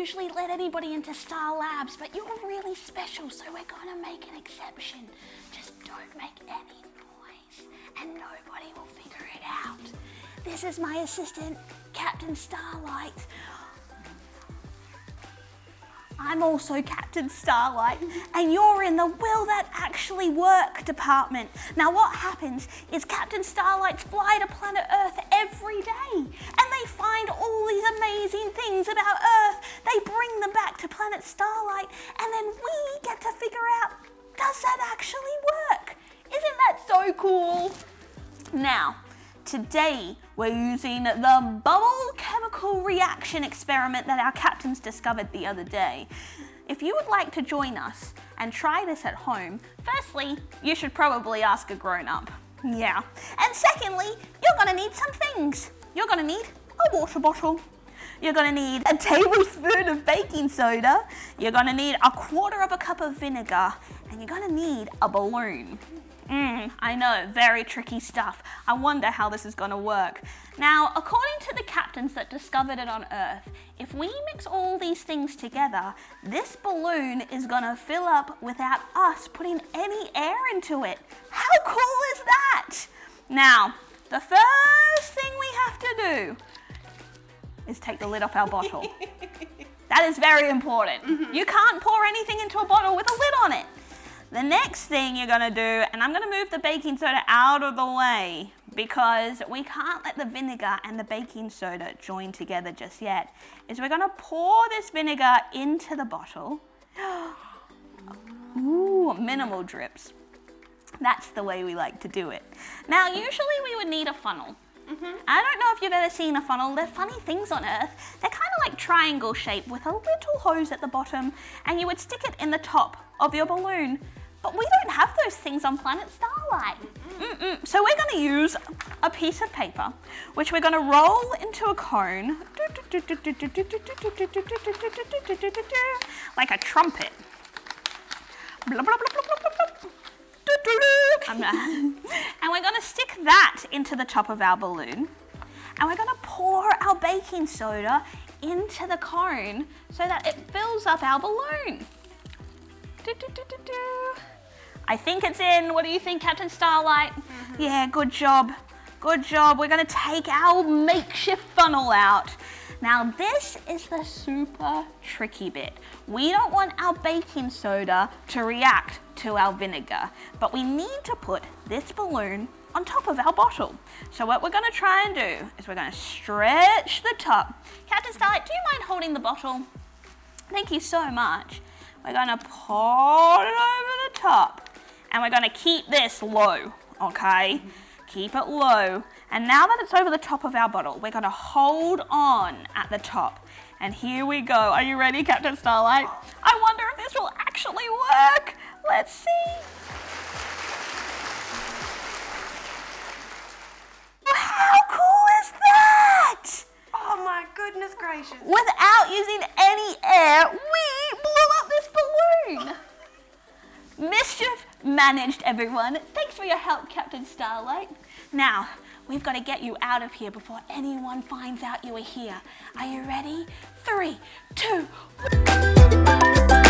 usually let anybody into Star Labs, but you're really special, so we're gonna make an exception. Just don't make any noise and nobody will figure it out. This is my assistant, Captain Starlight. I'm also Captain Starlight, and you're in the Will That Actually Work department. Now what happens is Captain Starlights fly to planet Earth every day, and they find all these amazing things about Earth. They bring them back to planet Starlight, and then we get to figure out, does that actually work? Isn't that so cool? Now, today, we're using the bubble chemical reaction experiment that our captains discovered the other day. If you would like to join us and try this at home, firstly, you should probably ask a grown-up. Yeah. And secondly, you're gonna need some things. You're gonna need a water bottle. You're gonna need a tablespoon of baking soda. You're gonna need a quarter of a cup of vinegar. And you're gonna need a balloon. I know, very tricky stuff. I wonder how this is gonna work. Now, according to the captains that discovered it on Earth, if we mix all these things together, this balloon is gonna fill up without us putting any air into it. How cool is that? Now, the first thing we have to do is take the lid off our bottle. That is very important. You can't pour anything into a bottle with a lid on it. The next thing you're gonna do, and I'm gonna move the baking soda out of the way because we can't let the vinegar and the baking soda join together just yet, is we're gonna pour this vinegar into the bottle. Ooh, minimal drips. That's the way we like to do it. Now, usually we would need a funnel. I don't know if you've ever seen a funnel. They're funny things on Earth. They're kind of like triangle shaped with a little hose at the bottom, and you would stick it in the top of your balloon. But we don't have those things on planet Starlight. So we're going to use a piece of paper, which we're going to roll into a cone, like a trumpet. And we're going to stick that into the top of our balloon. And we're going to pour our baking soda into the cone so that it fills up our balloon. I think it's in. What do you think, Captain Starlight? Yeah, good job. Good job. We're going to take our makeshift funnel out. Now, this is the super tricky bit. We don't want our baking soda to react to our vinegar, but we need to put this balloon on top of our bottle. So what we're going to try and do is we're going to stretch the top. Captain Starlight, do you mind holding the bottle? Thank you so much. We're going to pour it over the top, and we're going to keep this low, okay? Keep it low. And now that it's over the top of our bottle, we're going to hold on at the top. And here we go. Are you ready, Captain Starlight? I wonder if this will actually work. Let's see. How cool is that? Oh my goodness gracious. Without using any air, we blew up this balloon. Mischief managed, everyone. Thanks for your help, Captain Starlight. Now, we've got to get you out of here before anyone finds out you are here. Are you ready? 3, 2, 1.